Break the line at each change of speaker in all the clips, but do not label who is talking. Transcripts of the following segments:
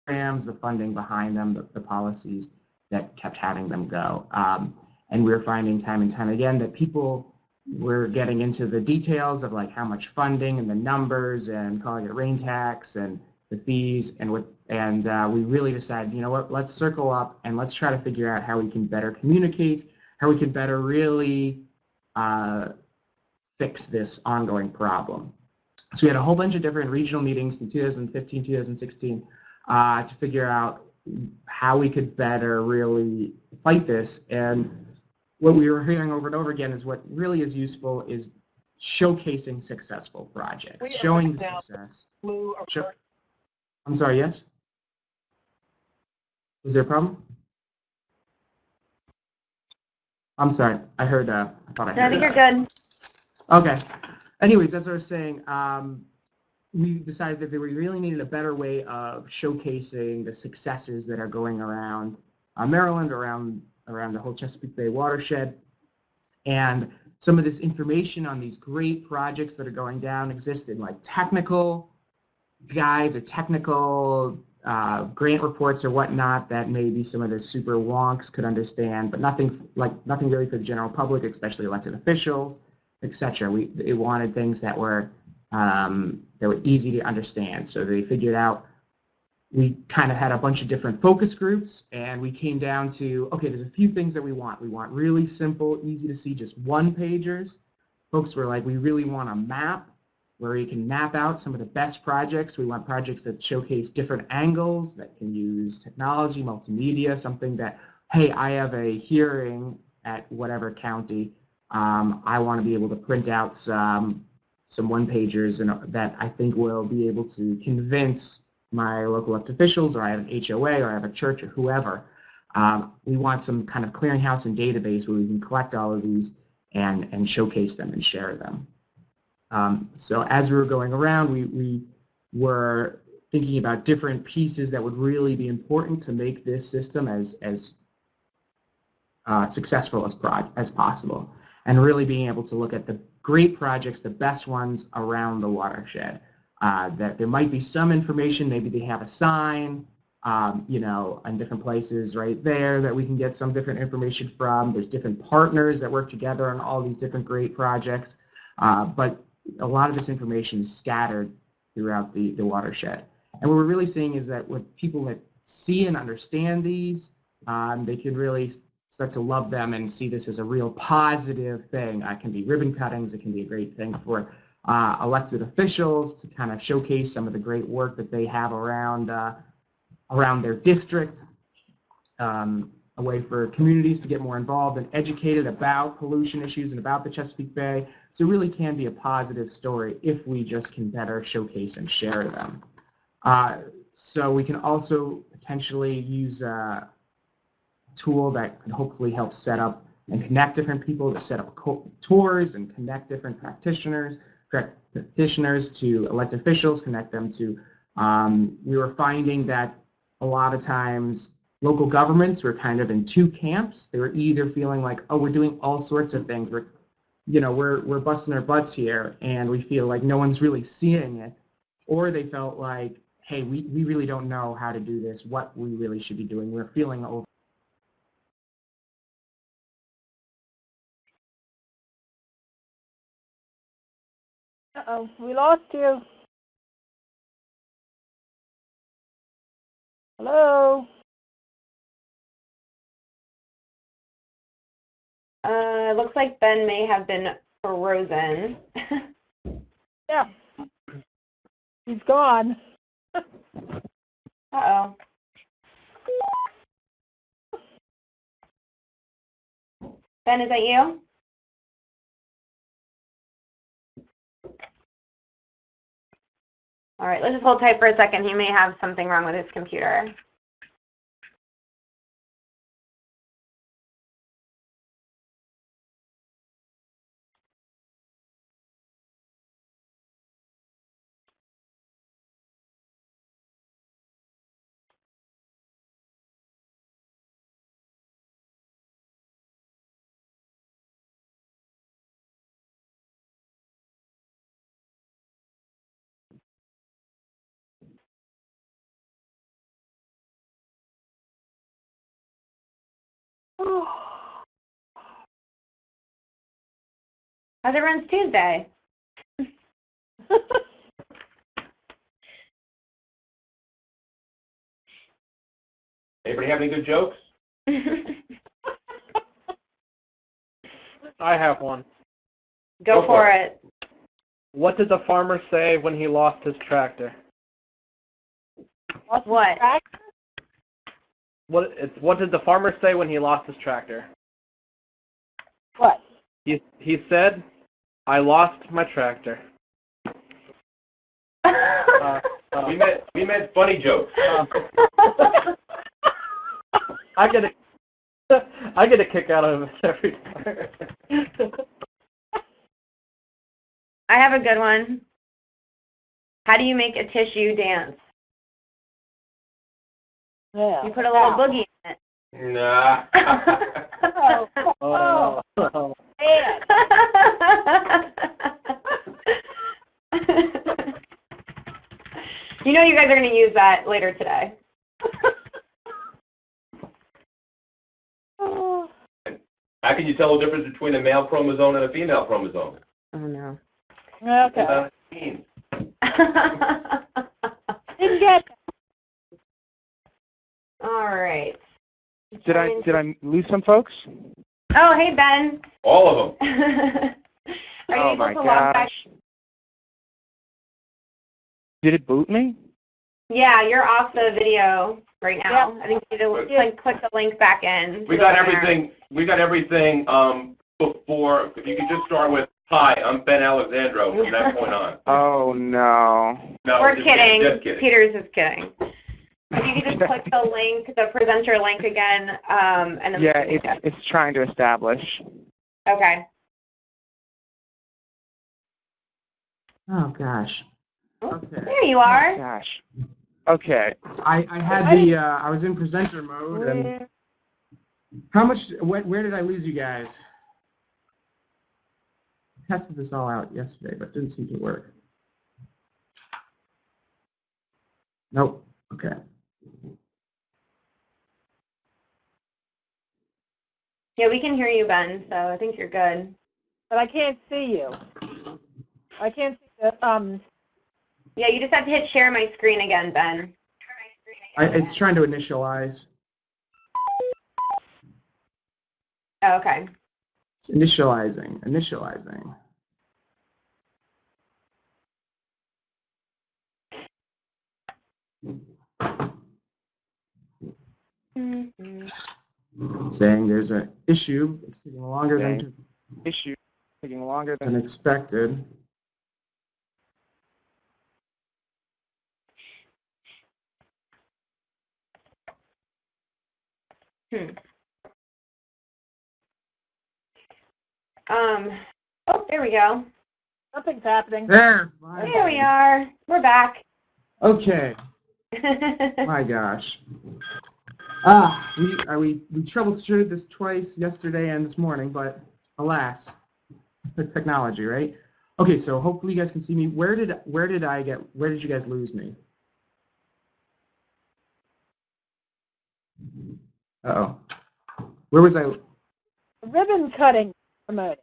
programs, the funding behind them, the policies that kept having them go. And we were finding time and time again that people were getting into the details of like how much funding and the numbers and calling it rain tax and the fees and we really decided, you know what, let's circle up and let's try to figure out how we can better communicate, how we can better really fix this ongoing problem. So we had a whole bunch of different regional meetings in 2015, 2016 to figure out how we could better really fight this. And what we were hearing over and over again is what really is useful is showcasing successful projects, showing the success. I'm sorry, yes? Was there a problem? I'm sorry, I heard, I thought I heard.
I think you're good.
Okay. Anyways, as I was saying, we decided that we really needed a better way of showcasing the successes that are going around Maryland, around the whole Chesapeake Bay watershed. And some of this information on these great projects that are going down exist in like technical guides or technical grant reports or whatnot that maybe some of the super wonks could understand, but nothing really for the general public, especially elected officials, etc. It wanted things that were easy to understand. So they figured out, we kind of had a bunch of different focus groups, and we came down to, okay, there's a few things that we want. We want really simple, easy to see, just one-pagers. Folks were like, we really want a map where you can map out some of the best projects. We want projects that showcase different angles, that can use technology, multimedia, something that, hey, I have a hearing at whatever county. I want to be able to print out some one-pagers and that I think will be able to convince my local elected officials, or I have an HOA, or I have a church, or whoever. We want some kind of clearinghouse and database where we can collect all of these and showcase them and share them. So as we were going around, we were thinking about different pieces that would really be important to make this system as successful as possible, and really being able to look at the great projects, the best ones around the watershed. That there might be some information, maybe they have a sign, you know, in different places right there that we can get some different information from. There's different partners that work together on all these different great projects, but a lot of this information is scattered throughout the watershed. And what we're really seeing is that when people that see and understand these, they can really start to love them and see this as a real positive thing. It can be ribbon cuttings, it can be a great thing for elected officials to kind of showcase some of the great work that they have around their district, a way for communities to get more involved and educated about pollution issues and about the Chesapeake Bay. So it really can be a positive story if we just can better showcase and share them. So we can also potentially use a tool that can hopefully help set up and connect different people, to set up tours and connect different practitioners to elected officials, connect them to, we were finding that a lot of times local governments were kind of in two camps. They were either feeling like, oh, we're doing all sorts of things, we're busting our butts here and we feel like no one's really seeing it, or they felt like, hey, we really don't know how to do this, what we really should be doing. We're feeling over.
Uh-oh, we lost you. Hello?
Looks like Ben may have been frozen.
Yeah. He's gone.
Uh-oh. Ben, is that you? All right, let's just hold tight for a second. He may have something wrong with his computer. How's everyone's Tuesday?
Anybody have any good jokes?
I have one.
Go for it.
What did the farmer say when he lost his tractor?
What?
What did the farmer say when he lost his tractor?
What?
He said, "I lost my tractor."
We meant funny jokes.
I get a kick out of it every time.
I have a good one. How do you make a tissue dance?
Yeah.
You put a little boogie in it.
Nah.
Oh, man.
You know you guys are going to use that later today.
How can you tell the difference between a male chromosome and a female chromosome?
Oh, no.
Okay.
Didn't
Didn't get
All right.
Did I lose some folks?
Oh, hey, Ben.
All of them.
Are you
Oh
able
my
to log back?
gosh. Did it boot me?
Yeah, you're off the video right now.
Yep.
I think you need to click the link back in.
We got everything. We got everything before. If you could just start with, "Hi, I'm Ben Alexandro." From that point on.
Oh no.
No,
We're
just
kidding.
Just kidding.
Peter's just kidding. If you could just click the link, the presenter link again, and then
Yeah, it's trying to establish.
okay.
Oh gosh. Okay.
There you
Oh
are.
gosh. Okay.
I had the I was in presenter mode, and how much? Where did I lose you guys? I tested this all out yesterday, but it didn't seem to work. Nope. Okay.
Yeah, we can hear you, Ben, so I think you're good.
but I can't see you. I can't see the,
Yeah, you just have to hit share my screen again, Ben.
It's trying to initialize.
Oh, okay.
It's initializing. Saying there's an issue. It's taking longer than
Issue taking longer
than
than
expected.
Oh, there we go.
nothing's happening.
There.
There we are. We're back.
Okay. My gosh. We troubleshooted this twice yesterday and this morning, but alas, the technology, right? Okay, so hopefully you guys can see me. Where did you guys lose me? Uh-oh. Where was I?
Ribbon cutting promoted.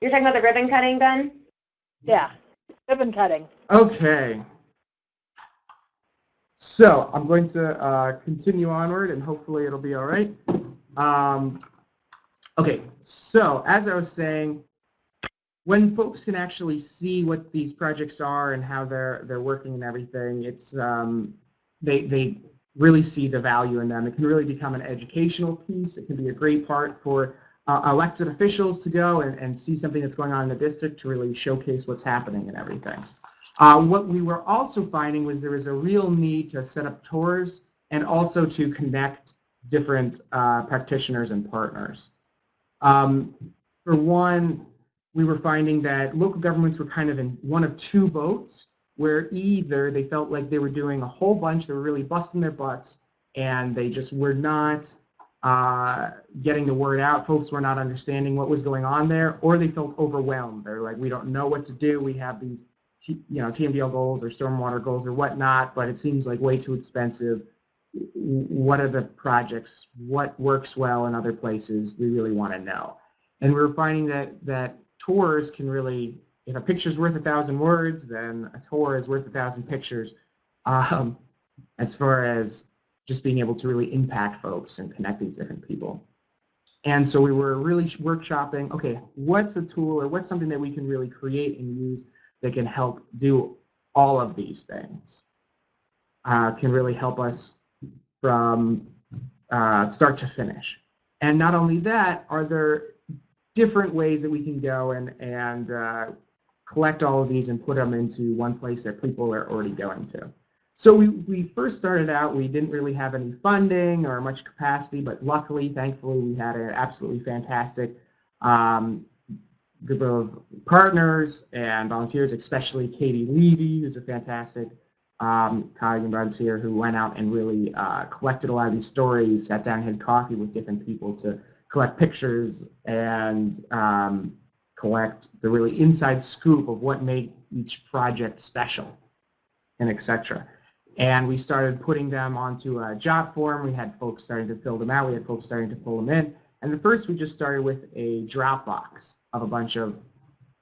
You're talking about the ribbon cutting, Ben?
Yeah, ribbon cutting.
Okay. So I'm going to continue onward, and hopefully it'll be all right. Okay, so as I was saying, when folks can actually see what these projects are and how they're working and everything, it's they really see the value in them. It can really become an educational piece. It can be a great part for elected officials to go and see something that's going on in the district to really showcase what's happening and everything. What we were also finding was there was a real need to set up tours and also to connect different practitioners and partners. For one, we were finding that local governments were kind of in one of two boats, where either they felt like they were doing a whole bunch, they were really busting their butts, and they just were not getting the word out. Folks were not understanding what was going on there, or they felt overwhelmed. They're like, we don't know what to do. We have these, TMDL goals or stormwater goals or whatnot, but it seems like way too expensive. what are the projects, what works well in other places, we really want to know. And we're finding that tours can really, if a picture's worth 1,000 words, then a tour is worth 1,000 pictures, as far as just being able to really impact folks and connect these different people. And so we were really workshopping, okay, what's a tool or what's something that we can really create and use that can help do all of these things, can really help us from start to finish. And not only that, are there different ways that we can go and collect all of these and put them into one place that people are already going to. So we first started out, we didn't really have any funding or much capacity, but luckily, thankfully, we had an absolutely fantastic group of partners and volunteers, especially Katie Levy, who's a fantastic colleague and volunteer who went out and really collected a lot of these stories, sat down and had coffee with different people to collect pictures and collect the really inside scoop of what made each project special, and etc. And we started putting them onto a job form. We had folks starting to fill them out. We had folks starting to pull them in. And at first, we just started with a Dropbox of a bunch of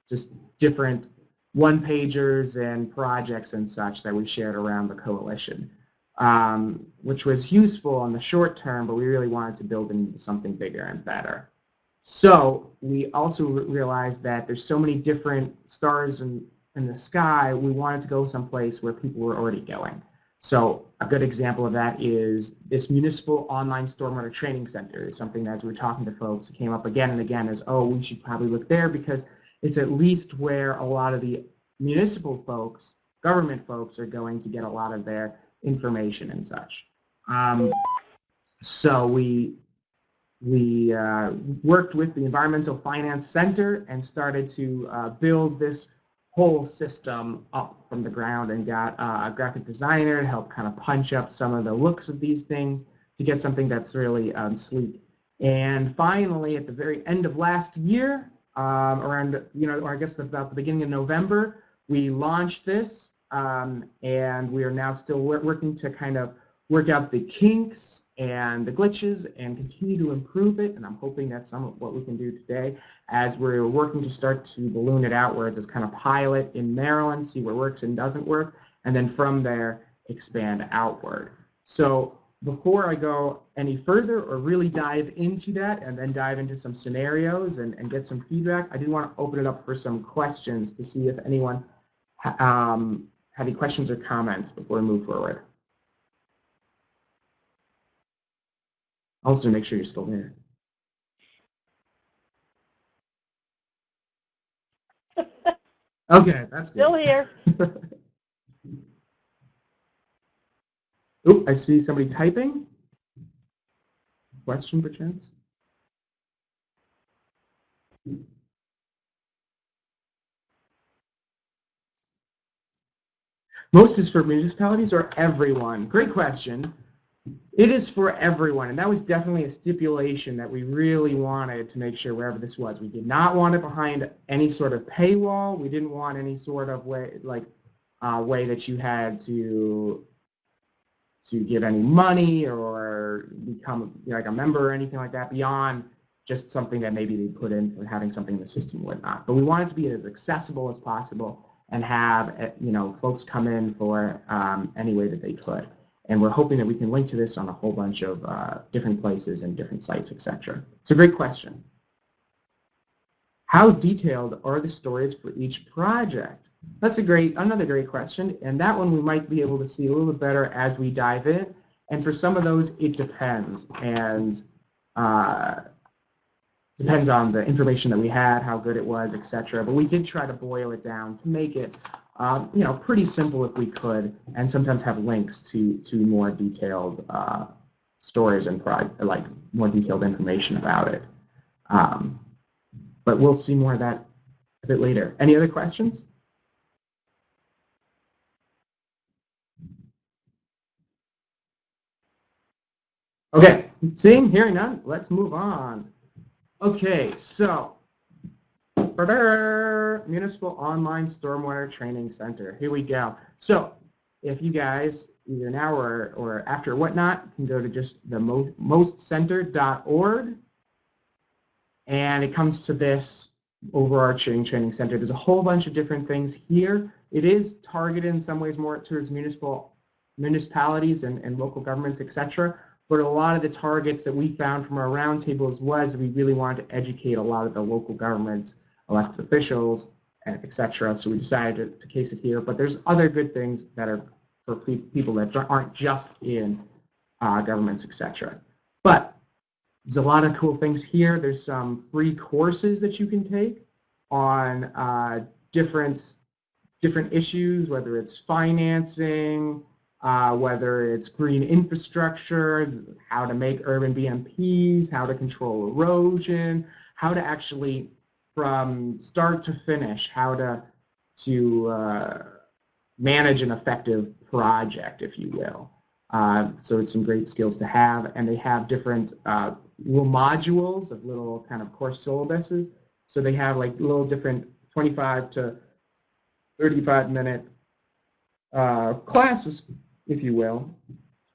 just different one-pagers and projects and such that we shared around the coalition, which was useful in the short term, but we really wanted to build into something bigger and better. So we also realized that there's so many different stars in the sky, we wanted to go someplace where people were already going. So a good example of that is this municipal online stormwater training center. Is something that, as we were talking to folks, it came up again and again as, oh, we should probably look there because it's at least where a lot of the municipal folks, government folks, are going to get a lot of their information and such. So we worked with the Environmental Finance Center and started to build this whole system up from the ground, and got a graphic designer to help kind of punch up some of the looks of these things to get something that's really sleek. And finally, at the very end of last year, around, or I guess about the beginning of November, we launched this, and we are now still working to kind of work out the kinks and the glitches and continue to improve it. And I'm hoping that's some of what we can do today as we're working to start to balloon it outwards as kind of pilot in Maryland, see what works and doesn't work, and then from there expand outward. So before I go any further or really dive into that and then dive into some scenarios and get some feedback, I do want to open it up for some questions to see if anyone had any questions or comments before we move forward. Also, make sure you're still there. Okay, that's good.
Still here.
Oh, I see somebody typing. Question, perchance? Most is for municipalities or everyone? Great question. It is for everyone, and that was definitely a stipulation that we really wanted to make sure wherever this was. We did not want it behind any sort of paywall. We didn't want any sort of way, way that you had to give any money or become like a member or anything like that beyond just something that maybe they put in for having something in the system or whatnot. But we want it to be as accessible as possible and have folks come in for any way that they could. And we're hoping that we can link to this on a whole bunch of different places and different sites, etc. It's a great question. How detailed are the stories for each project? That's another great question, and that one we might be able to see a little bit better as we dive in. And for some of those, it depends, and depends on the information that we had, how good it was, etc. But we did try to boil it down to make it pretty simple if we could, and sometimes have links to more detailed stories and more detailed information about it. But we'll see more of that a bit later. Any other questions? Okay, seeing, hearing none, let's move on. Okay, so Municipal Online Stormwater Training Center. Here we go. So if you guys, either now or after whatnot, can go to just the mostcenter.org, and it comes to this overarching training center. There's a whole bunch of different things here. It is targeted in some ways more towards municipalities and local governments, etc. But a lot of the targets that we found from our roundtables was we really wanted to educate a lot of the local governments, elected officials, etc. So we decided to case it here. But there's other good things that are for people that aren't just in governments, etc. But there's a lot of cool things here. There's some free courses that you can take on different issues, whether it's financing, whether it's green infrastructure, how to make urban BMPs, how to control erosion, how to actually, from start to finish, how to manage an effective project, if you will. So it's some great skills to have, and they have different little modules of little kind of course syllabuses. So they have like little different 25 to 35-minute classes, if you will,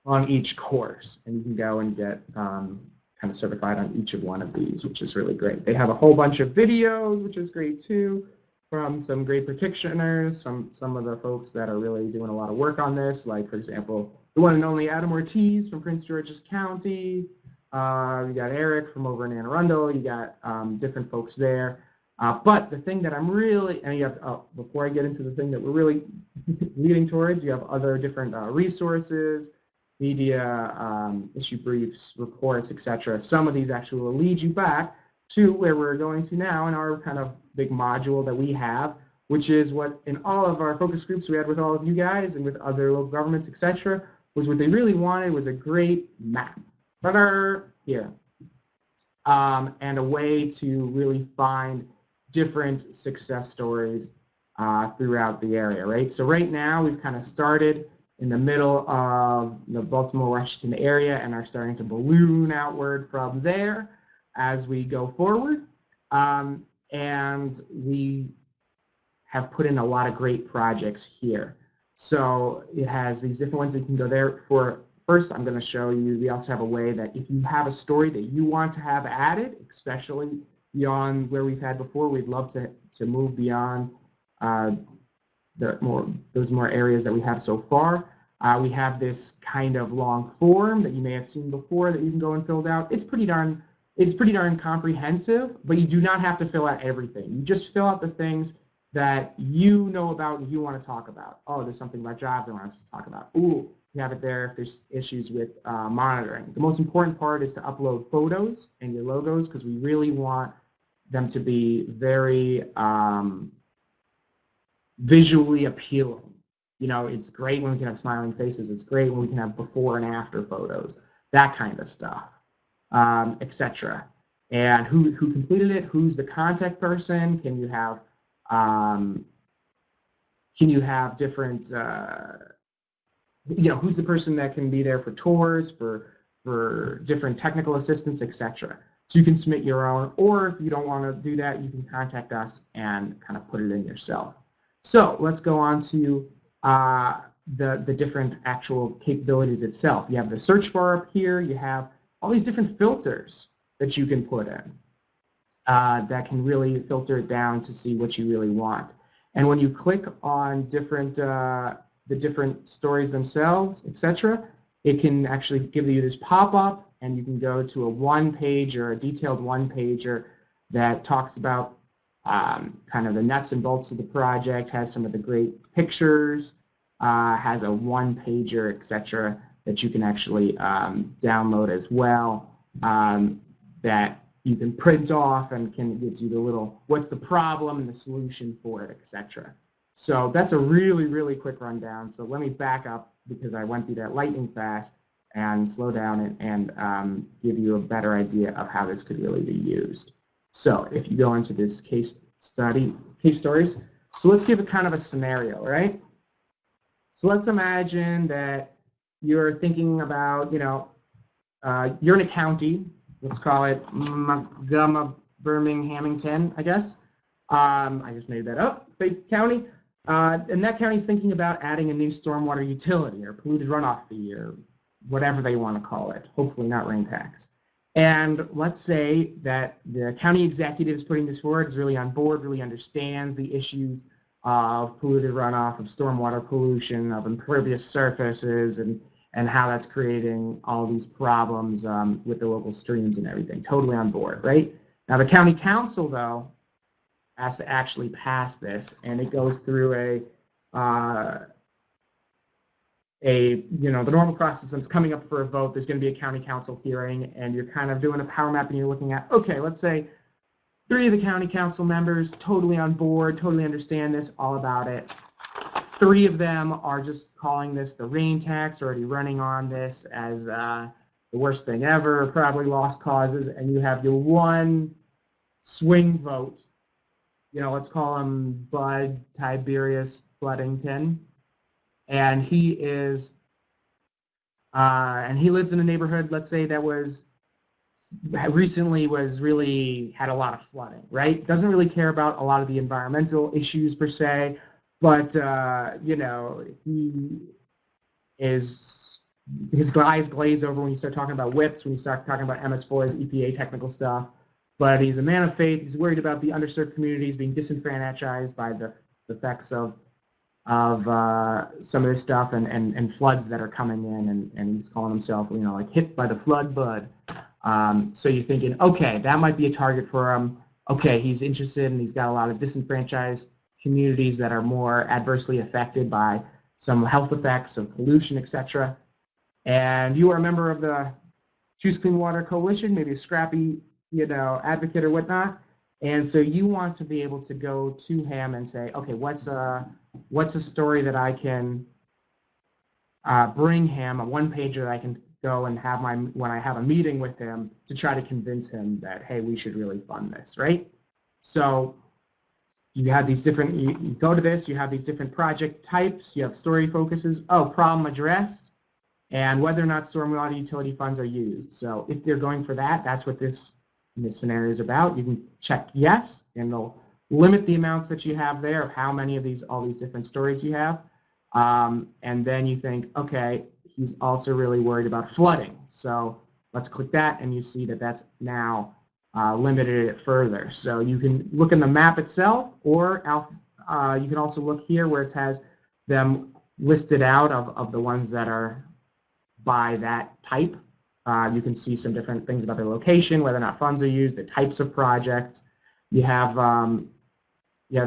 on each course, and you can go and get kind of certified on each of one of these, which is really great. They have a whole bunch of videos, which is great too, from some great practitioners, some of the folks that are really doing a lot of work on this, like, for example, the one and only Adam Ortiz from Prince George's County. You got Eric from over in Anne Arundel. You got different folks there. But the thing that I'm really, and you have, before I get into the thing that we're really leading towards, you have other different resources, media, issue briefs, reports, etc. Some of these actually will lead you back to where we're going to now in our kind of big module that we have, which is what in all of our focus groups we had with all of you guys and with other local governments, etc., was what they really wanted was a great map. Here. And a way to really find different success stories throughout the area, right? So right now we've kind of started in the middle of the Baltimore-Washington area and are starting to balloon outward from there as we go forward. And we have put in a lot of great projects here. So it has these different ones that you can go there for. First, I'm going to show you, we also have a way that if you have a story that you want to have added, especially beyond where we've had before, we'd love to move beyond those more areas that we have so far. We have this kind of long form that you may have seen before that you can go and fill out. It's pretty darn comprehensive, but you do not have to fill out everything. You just fill out the things that you know about and you want to talk about. Oh, there's something about jobs I want us to talk about. Ooh, you have it there if there's issues with monitoring. The most important part is to upload photos and your logos because we really want them to be very visually appealing. You know, it's great when we can have smiling faces. It's great when we can have before and after photos, that kind of stuff, etc. And who completed it? Who's the contact person? Can you have different who's the person that can be there for tours, for different technical assistance, etc. So you can submit your own, or if you don't want to do that, you can contact us and kind of put it in yourself. So let's go on to the different actual capabilities itself. You have the search bar up here. You have all these different filters that you can put in that can really filter it down to see what you really want. And when you click on the different stories themselves, etc., it can actually give you this pop-up, and you can go to a one-pager, a detailed one-pager that talks about kind of the nuts and bolts of the project, has some of the great pictures, has a one-pager, etc., that you can actually download as well, that you can print off and gives you the little, what's the problem and the solution for it, etc. So that's a really, really quick rundown. So let me back up because I went through that lightning fast and slow down and give you a better idea of how this could really be used. So if you go into this case stories, so let's give it kind of a scenario, right? So let's imagine that you're thinking about, you're in a county, let's call it Montgomery, Birminghamington, I guess. I just made that up, fake county. And that county's thinking about adding a new stormwater utility or polluted runoff fee or whatever they want to call it, hopefully not rain tax. And let's say that the county executive is putting this forward, is really on board, really understands the issues of polluted runoff, of stormwater pollution, of impervious surfaces, and how that's creating all these problems with the local streams and everything. Totally on board, right? Now the county council, though, has to actually pass this, and it goes through the normal process. And it's coming up for a vote. There's going to be a county council hearing, and you're kind of doing a power map, and you're looking at, okay, let's say 3 of the county council members totally on board, totally understand this, all about it. 3 of them are just calling this the rain tax, already running on this as the worst thing ever, probably lost causes, and you have your one swing vote. Let's call him Bud Tiberius Floodington, and he lives in a neighborhood, let's say, that recently really had a lot of flooding, right? Doesn't really care about a lot of the environmental issues per se, but his eyes glaze over when you start talking about whips, when you start talking about MS4's EPA technical stuff. But he's a man of faith. He's worried about the underserved communities being disenfranchised by the effects of some of this stuff and floods that are coming in, and he's calling himself, like hit by the flood bud. So you're thinking, okay, that might be a target for him. Okay, he's interested, and he's got a lot of disenfranchised communities that are more adversely affected by some health effects of pollution, etc. And you are a member of the Choose Clean Water Coalition, maybe a scrappy, advocate or whatnot. And so you want to be able to go to him and say, okay, what's a story that I can bring him, a one-pager that I can go and have when I have a meeting with him to try to convince him that, hey, we should really fund this, right? So you have these different, you go to this, you have these different project types, you have story focuses, problem addressed, and whether or not stormwater utility funds are used. So if they're going for that, that's what this scenario is about. You can check yes, and they'll limit the amounts that you have there of how many of all these different stories you have. And then you think, okay, he's also really worried about flooding. So let's click that, and you see that that's now limited it further. So you can look in the map itself, or you can also look here where it has them listed out of the ones that are by that type. You can see some different things about their location, whether or not funds are used, the types of projects. You have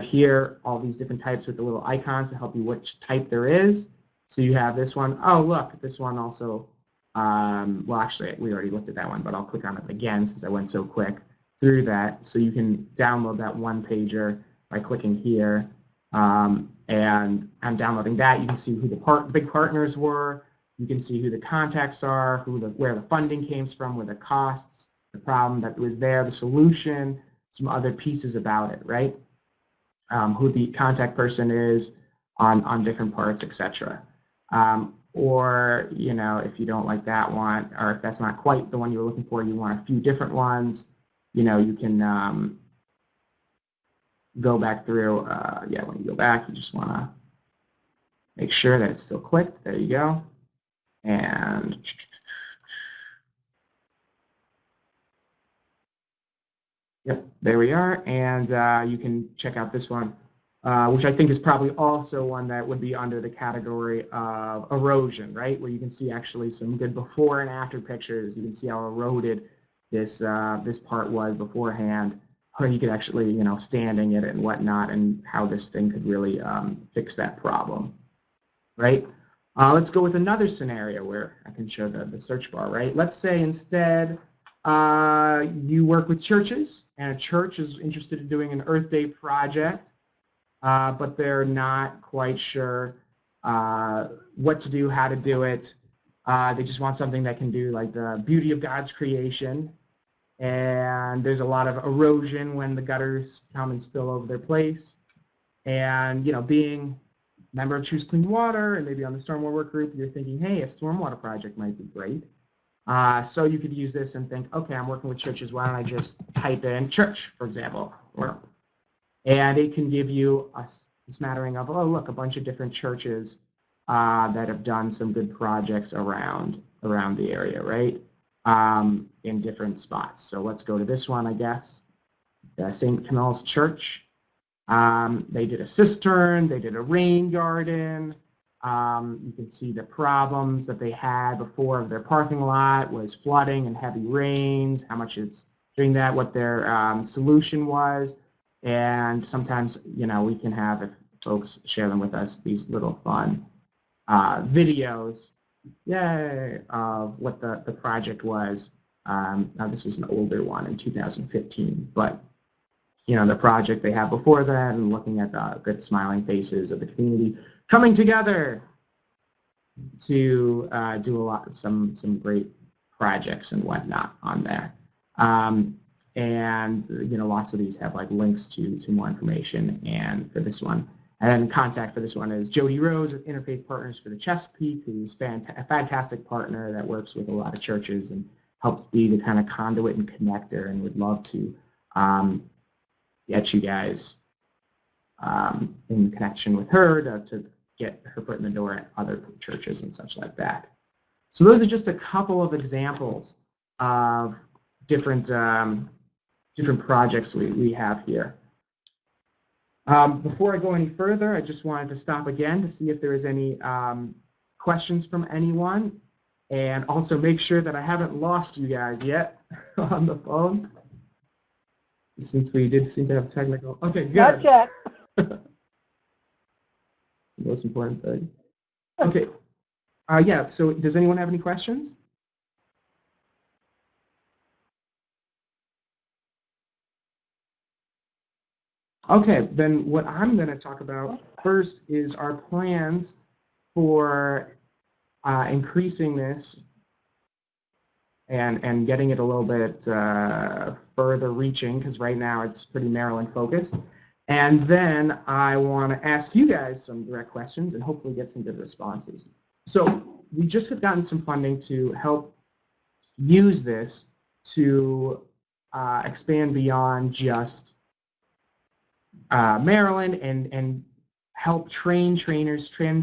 here all these different types with the little icons to help you which type there is. So you have this one. Oh, look, this one also. Well, actually, we already looked at that one, but I'll click on it again since I went so quick through that. So you can download that one pager by clicking here. And I'm downloading that. You can see who the big partners were. You can see who the contacts are, where the funding came from, where the costs, the problem that was there, the solution, some other pieces about it, right? Who the contact person is on different parts, etc. Or, if you don't like that one, or if that's not quite the one you were looking for, you want a few different ones, you can go back through. When you go back, you just want to make sure that it's still clicked. There you go. And yep, there we are. And you can check out this one, which I think is probably also one that would be under the category of erosion, right? Where you can see actually some good before and after pictures. You can see how eroded this part was beforehand, or you could actually, standing it and whatnot, and how this thing could really fix that problem, right? Let's go with another scenario where I can show the search bar, right? Let's say instead you work with churches, and a church is interested in doing an Earth Day project, but they're not quite sure what to do, how to do it. They just want something that can do like the beauty of God's creation, and there's a lot of erosion when the gutters come and spill over their place. And being a member of Choose Clean Water and maybe on the Stormwater work group, you're thinking, hey, a stormwater project might be great. So you could use this and think, okay, I'm working with churches, why don't I just type in church, for example, and it can give you smattering of, oh, look, a bunch of different churches that have done some good projects around the area, right? In different spots. So let's go to this one, I guess. St. Camillus Church. They did a cistern, they did a rain garden. You can see the problems that they had before of their parking lot was flooding and heavy rains, how much it's doing that, what their solution was. And sometimes, you know, we can have, if folks share them with us, these little fun videos, yay, of what the project was. Now this is an older one in 2015, but you know, the project they have before that and looking at the good smiling faces of the community coming together to do some great projects and whatnot on there. And you know, lots of these have like links to more information. And for this one, and then contact for this one is Jody Rose with Interfaith Partners for the Chesapeake, who's a fantastic partner that works with a lot of churches and helps be the kind of conduit and connector, and would love to get you guys in connection with her to get her foot in the door at other churches and such like that. So those are just a couple of examples of different projects we have here. Before I go any further, I just wanted to stop again to see if there is any questions from anyone, and also make sure that I haven't lost you guys yet on the phone, since we did seem to have technical. Okay, good.
Not yet.
Most important thing. Okay. Yeah, so does anyone have any questions? Okay, then what I'm going to talk about first is our plans for increasing this and getting it a little bit further reaching, because right now it's pretty Maryland focused. And then I want to ask you guys some direct questions and hopefully get some good responses. So we just have gotten some funding to help use this to expand beyond just Maryland and help train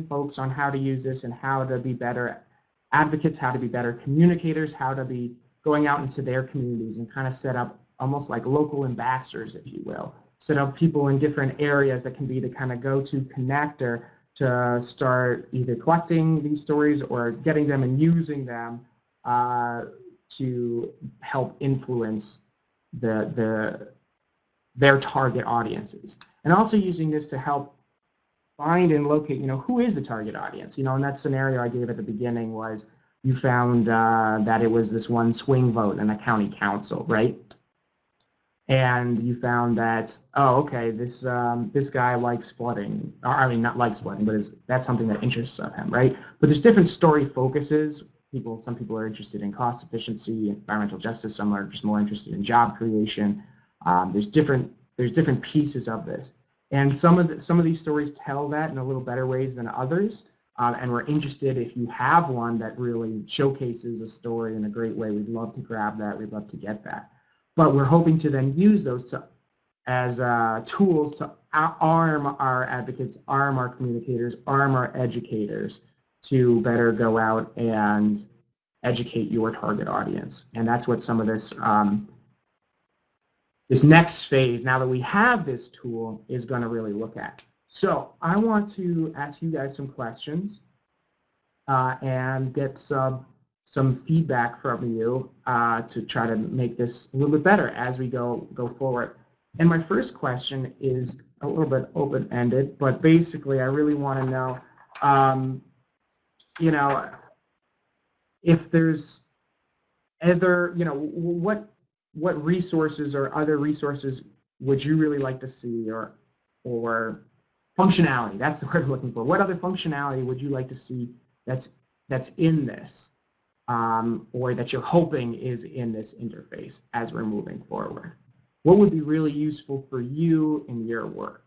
folks on how to use this and how to be better advocates, how to be better communicators, how to be going out into their communities and kind of set up almost like local ambassadors, if you will. Set up people in different areas that can be the kind of go-to connector to start either collecting these stories or getting them and using them to help influence their target audiences. And also using this to help find and locate, you know, who is the target audience? You know, in that scenario I gave at the beginning was you found that it was this one swing vote in a county council, right? And you found that, oh, okay, this guy likes flooding. Or, I mean, not likes flooding, but that's something that interests him, right? But there's different story focuses. Some people are interested in cost efficiency, environmental justice. Some are just more interested in job creation. There's different pieces of this, and some of these stories tell that in a little better ways than others. And we're interested, if you have one that really showcases a story in a great way, we'd love to grab that. We'd love to get that. But we're hoping to then use those as tools to arm our advocates, arm our communicators, arm our educators to better go out and educate your target audience. And that's what some of this this next phase, now that we have this tool, is going to really look at. So I want to ask you guys some questions and get some feedback from you to try to make this a little bit better as we go forward. And my first question is a little bit open-ended, but basically I really want to know, you know, if there's other, you know, what resources or other resources would you really like to see, or functionality, that's the word I'm looking for. What other functionality would you like to see that's in this, or that you're hoping is in this interface as we're moving forward? What would be really useful for you in your work?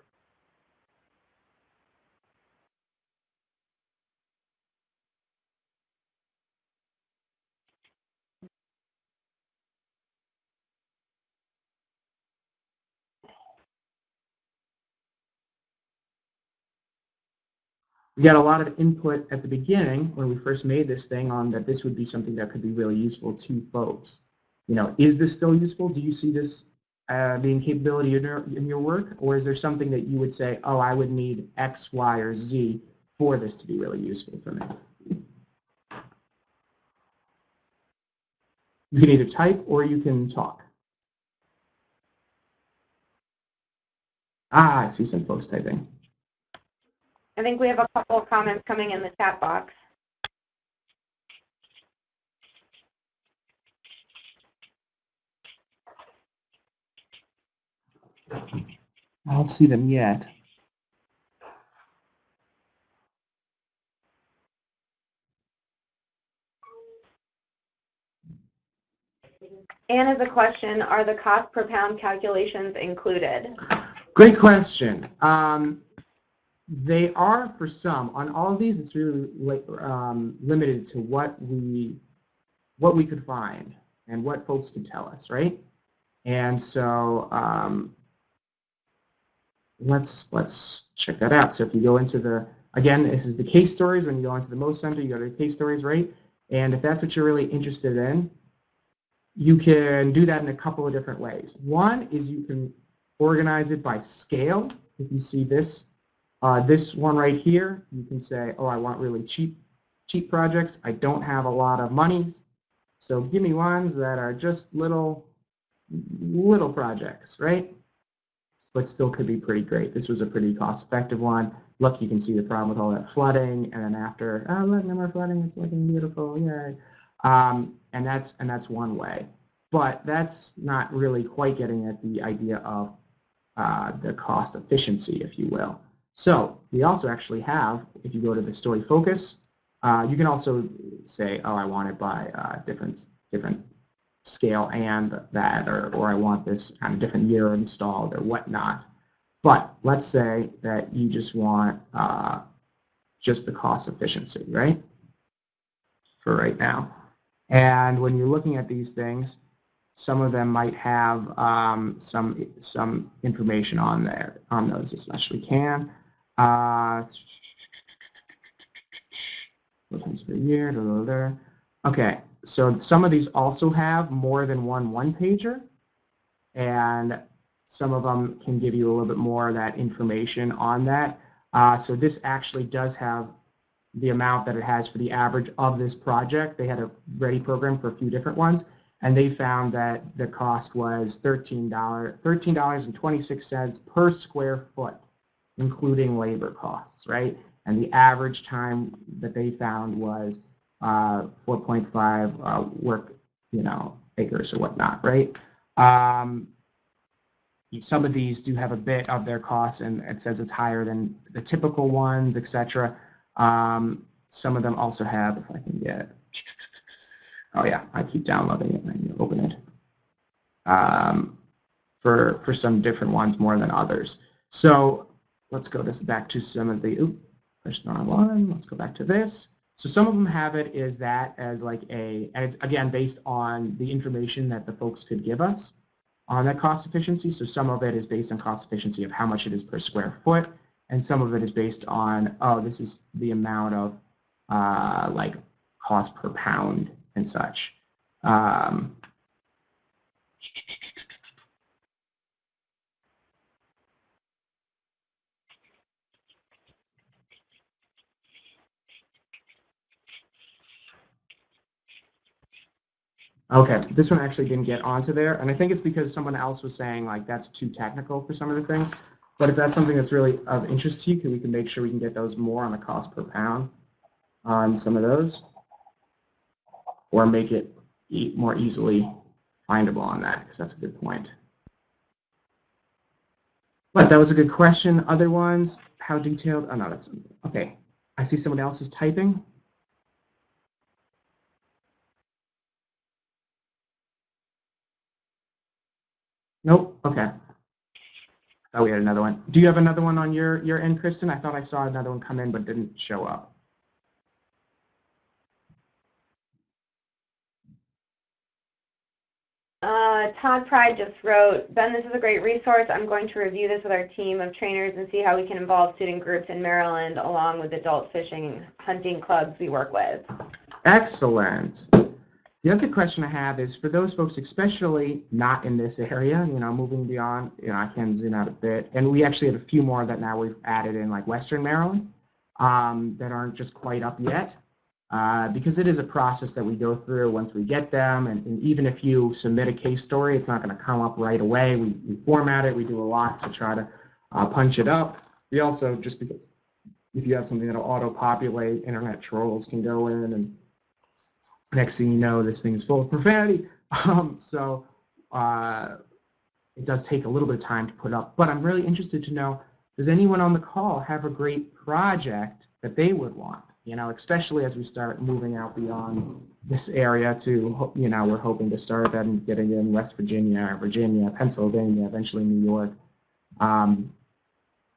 We got a lot of input at the beginning when we first made this thing on that this would be something that could be really useful to folks. You know, is this still useful? Do you see this being capability in your work? Or is there something that you would say, oh, I would need X, Y, or Z for this to be really useful for me? You can either type or you can talk. Ah, I see some folks typing.
I think we have a couple of comments coming in the chat box.
I don't see them yet.
Anne has a question, are the cost per pound calculations included?
Great question. They are for some. On all of these, it's really limited to what we could find and what folks could tell us, right? And so let's check that out. So if you go into the, again, this is the case stories. When you go into the Most Center, you go to the case stories, right? And if that's what you're really interested in, you can do that in a couple of different ways. One is you can organize it by scale. If you see this, this one right here, you can say, oh, I want really cheap projects. I don't have a lot of monies, so give me ones that are just little projects, right? But still could be pretty great. This was a pretty cost-effective one. Look, you can see the problem with all that flooding, and then after, oh, look, no more flooding. It's looking beautiful, yay. And that's one way. But that's not really quite getting at the idea of the cost efficiency, if you will. So we also actually have, if you go to the story focus, you can also say, oh, I want it by different scale and that, or I want this kind of different year installed or whatnot. But let's say that you just want just the cost efficiency, right? For right now. And when you're looking at these things, some of them might have some information on there, on those as much as we can. Times per year. Okay, so some of these also have more than one pager, and some of them can give you a little bit more of that information on that. So this actually does have the amount that it has for the average of this project. They had a ready program for a few different ones, and they found that the cost was $13.26 per square foot, including labor costs, right? And the average time that they found was 4.5 work, acres or whatnot, right? Some of these do have a bit of their costs, and it says it's higher than the typical ones, etc. Some of them also have, if I can get, oh yeah, I keep downloading it and you open it. For some different ones more than others. So let's go back to some of the, push the wrong one. Let's go back to this. So some of them have it as like and it's again based on the information that the folks could give us on that cost efficiency. So some of it is based on cost efficiency of how much it is per square foot, and some of it is based on, oh, this is the amount of like cost per pound and such. Okay, this one actually didn't get onto there, and I think it's because someone else was saying like that's too technical for some of the things. But if that's something that's really of interest to you, we can make sure we can get those more on the cost per pound on some of those, or make it more easily findable on that, because that's a good point. But that was a good question. Other ones, how detailed? Oh no, that's okay. I see someone else is typing. Nope. Okay. Oh, we had another one. Do you have another one on your end, Kristen? I thought I saw another one come in but didn't show up.
Todd Pride just wrote, Ben, this is a great resource. I'm going to review this with our team of trainers and see how we can involve student groups in Maryland along with adult fishing hunting clubs we work with.
Excellent. The other question I have is for those folks, especially not in this area, moving beyond, I can zoom out a bit. And we actually have a few more that now we've added in like Western Maryland that aren't just quite up yet. Because it is a process that we go through once we get them, and even if you submit a case story, it's not going to come up right away. We format it, we do a lot to try to punch it up. We also, just because if you have something that'll auto-populate, internet trolls can go in, and next thing you know, this thing is full of profanity. So it does take a little bit of time to put up, but I'm really interested to know, does anyone on the call have a great project that they would want? Especially as we start moving out beyond this area to, we're hoping to start then getting in West Virginia, Pennsylvania, eventually New York.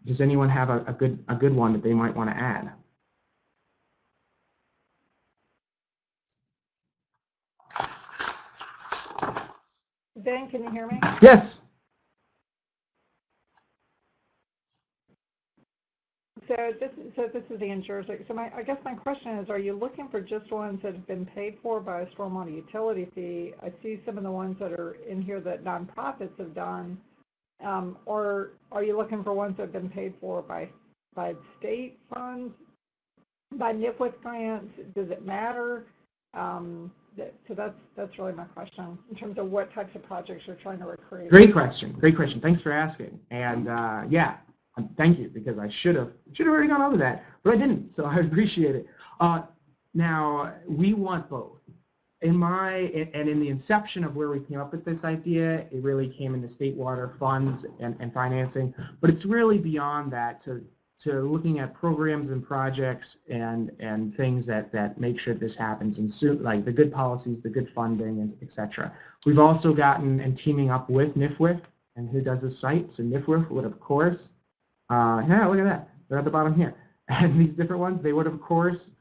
Does anyone have a good one that they might want to add?
Ben, can you hear me?
Yes.
So this is Ann Jersey. So I guess my question is, are you looking for just ones that have been paid for by a stormwater utility fee? I see some of the ones that are in here that nonprofits have done. Or are you looking for ones that have been paid for by state funds, by NWF grants? Does it matter? So that's really my question in terms of what types of projects you're trying to recruit.
Great question. Thanks for asking. And yeah. Thank you, because I should have already gone over that, but I didn't, so I appreciate it. Now, we want both. In the inception of where we came up with this idea, it really came in the state water funds and financing, but it's really beyond that to looking at programs and projects and things that make sure this happens, and like the good policies, the good funding, and etc. We've also gotten and teaming up with NWF, and who does this site, so NWF would, of course, yeah, look at that. They're at the bottom here. And these different ones, they would, of course,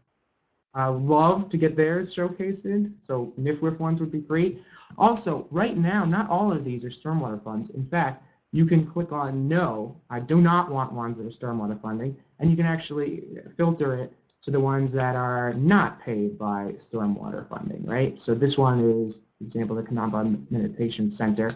love to get theirs showcased in. So NWF ones would be great. Also, right now, not all of these are stormwater funds. In fact, you can click on no, I do not want ones that are stormwater funding, and you can actually filter it to the ones that are not paid by stormwater funding, right? So this one is, for example, the Kanamba Meditation Center.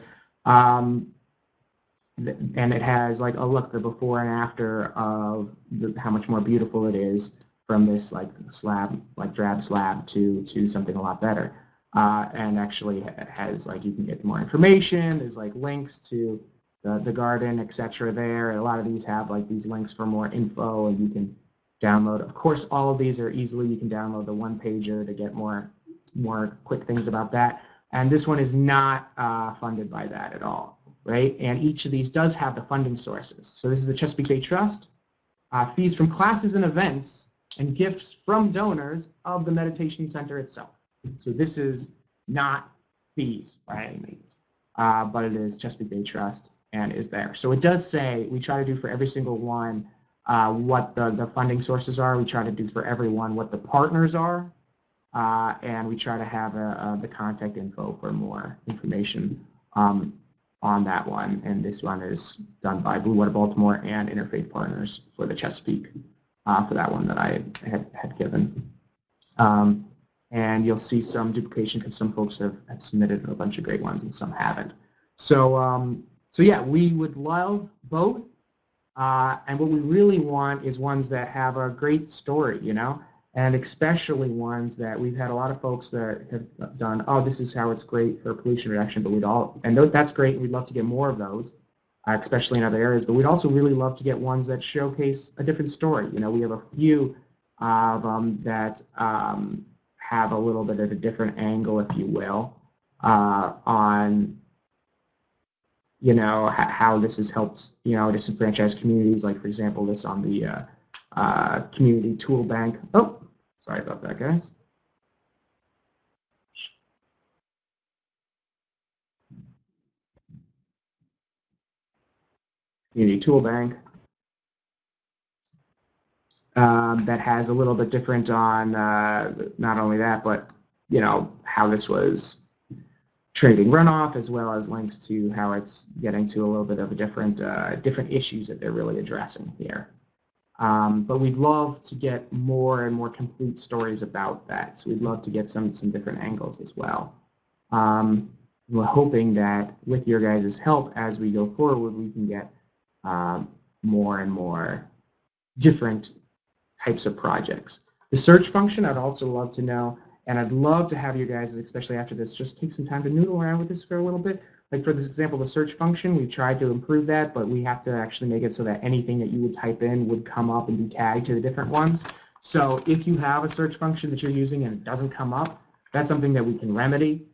And it has like a look, the before and after of how much more beautiful it is from this like slab, like drab slab to something a lot better. And actually has like, you can get more information. There's like links to the garden, etc. there. A lot of these have like these links for more info, and you can download. Of course, all of these are easily, you can download the one pager to get more quick things about that. And this one is not funded by that at all. Right, and each of these does have the funding sources. So this is the Chesapeake Bay Trust, fees from classes and events, and gifts from donors of the meditation center itself. So this is not fees by any means, but it is Chesapeake Bay Trust and is there. So it does say, we try to do for every single one what the funding sources are. We try to do for everyone what the partners are, and we try to have the contact info for more information on that one. And this one is done by Blue Water Baltimore and Interfaith Partners for the Chesapeake, for that one that I had given. And you'll see some duplication because some folks have submitted a bunch of great ones and some haven't. So, so yeah, we would love both. And what we really want is ones that have a great story, and especially ones that we've had a lot of folks that have done, oh, this is how it's great for pollution reduction, but that's great, and we'd love to get more of those, especially in other areas, but we'd also really love to get ones that showcase a different story. We have a few of them that have a little bit of a different angle, if you will, on how this has helped, disenfranchised communities, like, for example, this on the community tool bank. Oh, sorry about that, guys. Community tool bank that has a little bit different on not only that, but how this was trading runoff, as well as links to how it's getting to a little bit of a different issues that they're really addressing here. But we'd love to get more and more complete stories about that. So we'd love to get some different angles as well. We're hoping that with your guys' help as we go forward, we can get more and more different types of projects. The search function, I'd also love to know, and I'd love to have you guys, especially after this, just take some time to noodle around with this for a little bit. Like for this example, the search function, we tried to improve that, but we have to actually make it so that anything that you would type in would come up and be tagged to the different ones. So if you have a search function that you're using and it doesn't come up, that's something that we can remedy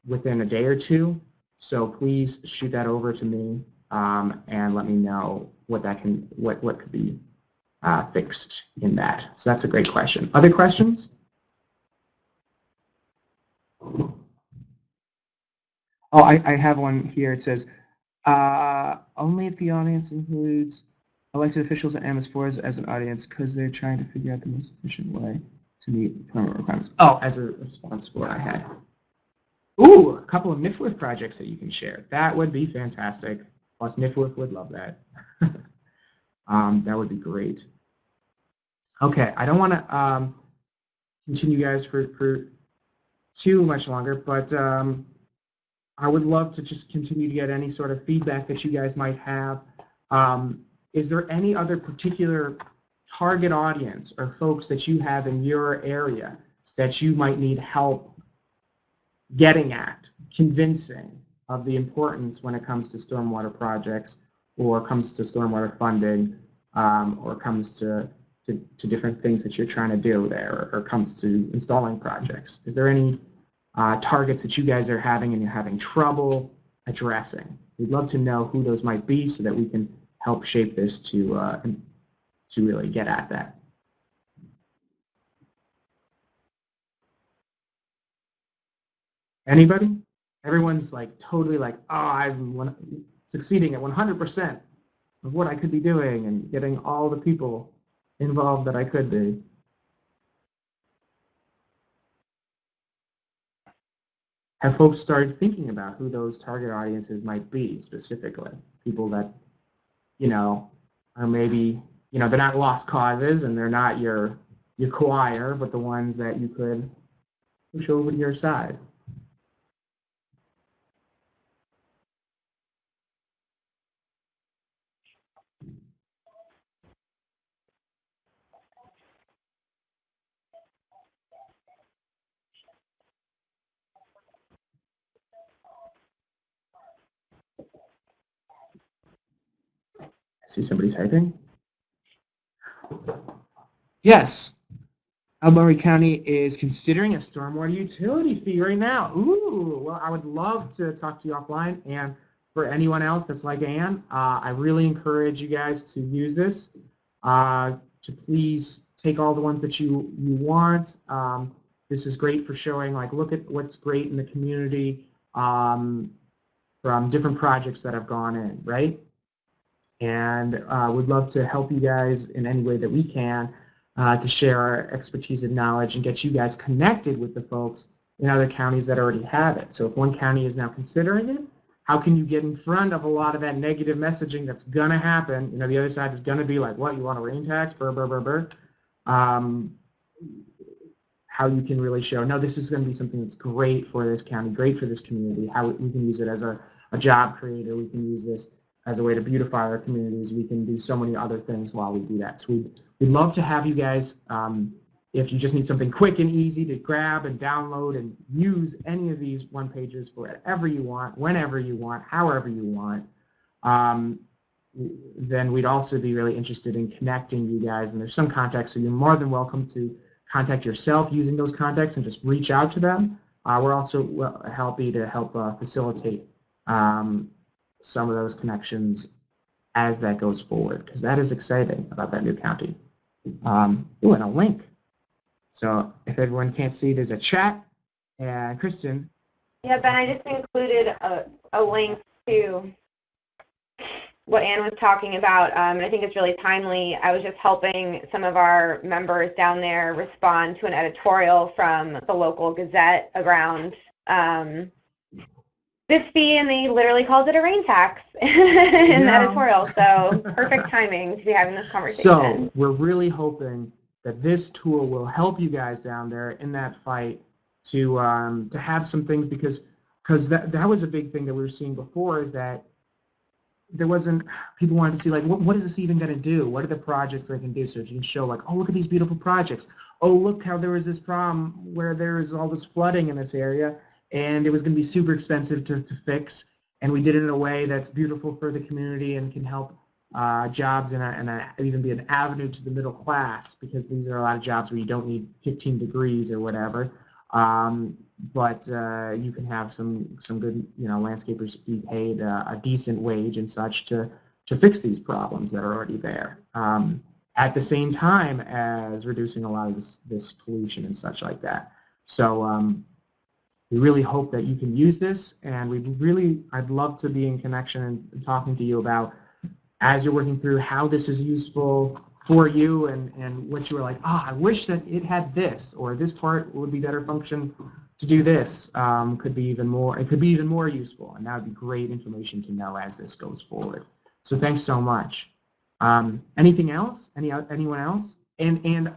within a day or two. So please shoot that over to me and let me know what could be fixed in that. So that's a great question. Other questions? Oh, I have one here. It says, only if the audience includes elected officials and MS4s as an audience because they're trying to figure out the most efficient way to meet permit requirements. Oh, as a response for what I had. Ooh, a couple of NWF projects that you can share. That would be fantastic. Plus, NWF would love that. That would be great. Okay, I don't want to continue guys for too much longer, but I would love to just continue to get any sort of feedback that you guys might have. Is there any other particular target audience or folks that you have in your area that you might need help getting at, convincing of the importance when it comes to stormwater projects, or comes to stormwater funding, or comes to different things that you're trying to do there, or comes to installing projects? Is there any targets that you guys are having and you're having trouble addressing? We'd love to know who those might be so that we can help shape this to really get at that. Anybody? Everyone's like totally like, oh, I'm succeeding at 100% of what I could be doing and getting all the people involved that I could be. Have folks started thinking about who those target audiences might be specifically? People that, are maybe, they're not lost causes and they're not your choir, but the ones that you could push over to your side. I see somebody typing. Yes. Albemarle County is considering a stormwater utility fee right now. Ooh, well, I would love to talk to you offline. And for anyone else that's like Ann, I really encourage you guys to use this, to please take all the ones that you want. This is great for showing, like, look at what's great in the community from different projects that have gone in, right? And would love to help you guys in any way that we can to share our expertise and knowledge and get you guys connected with the folks in other counties that already have it. So if one county is now considering it, how can you get in front of a lot of that negative messaging that's going to happen? The other side is going to be like, what, you want a rain tax? Burr, burr, burr, burr. How you can really show, no, this is going to be something that's great for this county, great for this community, how we can use it as a job creator, we can use this as a way to beautify our communities. We can do so many other things while we do that. So we'd love to have you guys, if you just need something quick and easy to grab and download and use any of these one pages for whatever you want, whenever you want, however you want, then we'd also be really interested in connecting you guys. And there's some contacts, so you're more than welcome to contact yourself using those contacts and just reach out to them. We're also happy to help facilitate some of those connections as that goes forward, because that is exciting about that new county. Ooh, and a link. So if everyone can't see, there's a chat. And Kristen.
Yeah, Ben, I just included a link to what Ann was talking about, and I think it's really timely. I was just helping some of our members down there respond to an editorial from the local Gazette around this fee, and they literally called it a rain tax in the editorial. So perfect timing to be having this conversation.
So we're really hoping that this tool will help you guys down there in that fight to have some things, because that was a big thing that we were seeing before, is that there wasn't, people wanted to see, like, what is this even going to do? What are the projects they can do? So you can show, like, oh, look at these beautiful projects. Oh, look how there was this problem where there was all this flooding in this area, and it was going to be super expensive to fix, and we did it in a way that's beautiful for the community and can help jobs and even be an avenue to the middle class, because these are a lot of jobs where you don't need 15 degrees or whatever. But you can have some good, landscapers be paid a decent wage and such to fix these problems that are already there, at the same time as reducing a lot of this pollution and such like that. So we really hope that you can use this, and I'd love to be in connection and talking to you about, as you're working through, how this is useful for you, and what you were like, I wish that it had this, or this part would be better function to do this. It could be even more useful, and that would be great information to know as this goes forward. So thanks so much. Anything else? Anyone else? And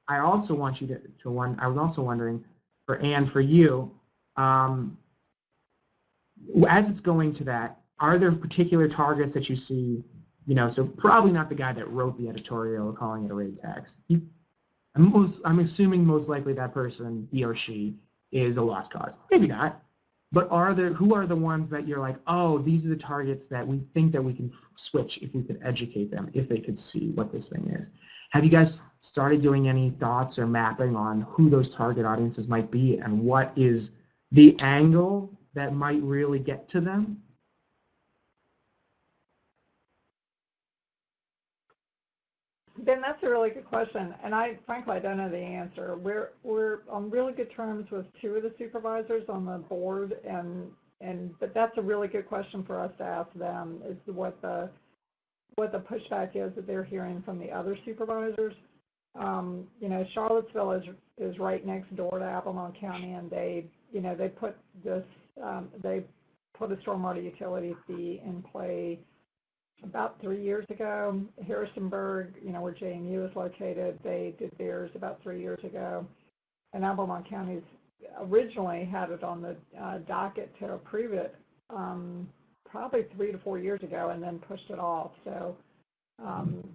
I also want you I was also wondering, for Anne, for you, as it's going to that, are there particular targets that you see? So probably not the guy that wrote the editorial calling it a rain tax. I'm assuming most likely that person, he or she, is a lost cause. Maybe not. But who are the ones that you're like, oh, these are the targets that we think that we can switch if we could educate them, if they could see what this thing is? Have you guys started doing any thoughts or mapping on who those target audiences might be, and what is the angle that might really get to them?
Ben, that's a really good question, and frankly I don't know the answer. We're on really good terms with two of the supervisors on the board, but that's a really good question for us to ask them, is what the pushback is that they're hearing from the other supervisors. Charlottesville is right next door to Albemarle County, and they put a stormwater utility fee in play about 3 years ago. Harrisonburg, where JMU is located, they did theirs about 3 years ago. And Albemarle County's originally had it on the docket to approve it probably 3 to 4 years ago, and then pushed it off. So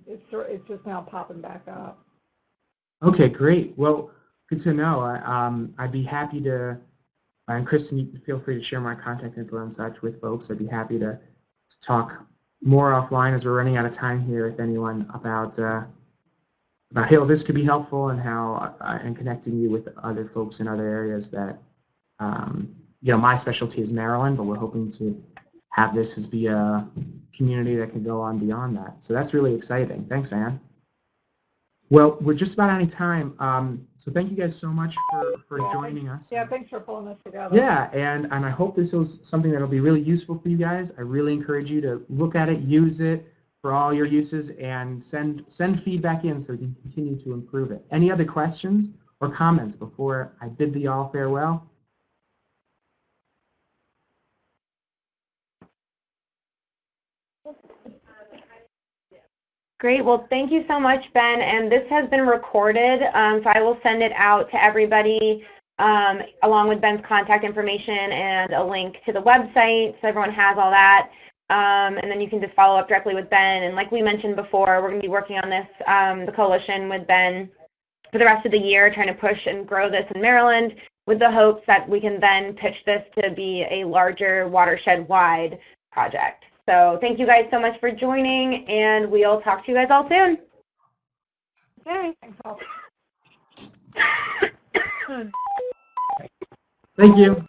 it's just now popping back up.
Okay, great. Well, good to know. I'd be happy to, and Kristen, you can feel free to share my contact info and such with folks. I'd be happy to talk more offline, as we're running out of time here, with anyone about how this could be helpful, and how and connecting you with other folks in other areas that my specialty is Maryland, but we're hoping to have this as be a community that can go on beyond that. So that's really exciting. Thanks, Anne. Well, we're just about out of time. So thank you guys so much for joining us.
Yeah, thanks for pulling this together.
Yeah, and I hope this was something that'll be really useful for you guys. I really encourage you to look at it, use it for all your uses, and send feedback in so we can continue to improve it. Any other questions or comments before I bid thee all farewell?
Great. Well, thank you so much, Ben. And this has been recorded, so I will send it out to everybody along with Ben's contact information and a link to the website, so everyone has all that. And then you can just follow up directly with Ben. And like we mentioned before, we're going to be working on this, the coalition, with Ben for the rest of the year, trying to push and grow this in Maryland, with the hopes that we can then pitch this to be a larger watershed-wide project. So thank you guys so much for joining, and we'll talk to you guys all soon.
Okay, thanks all.
Thank you.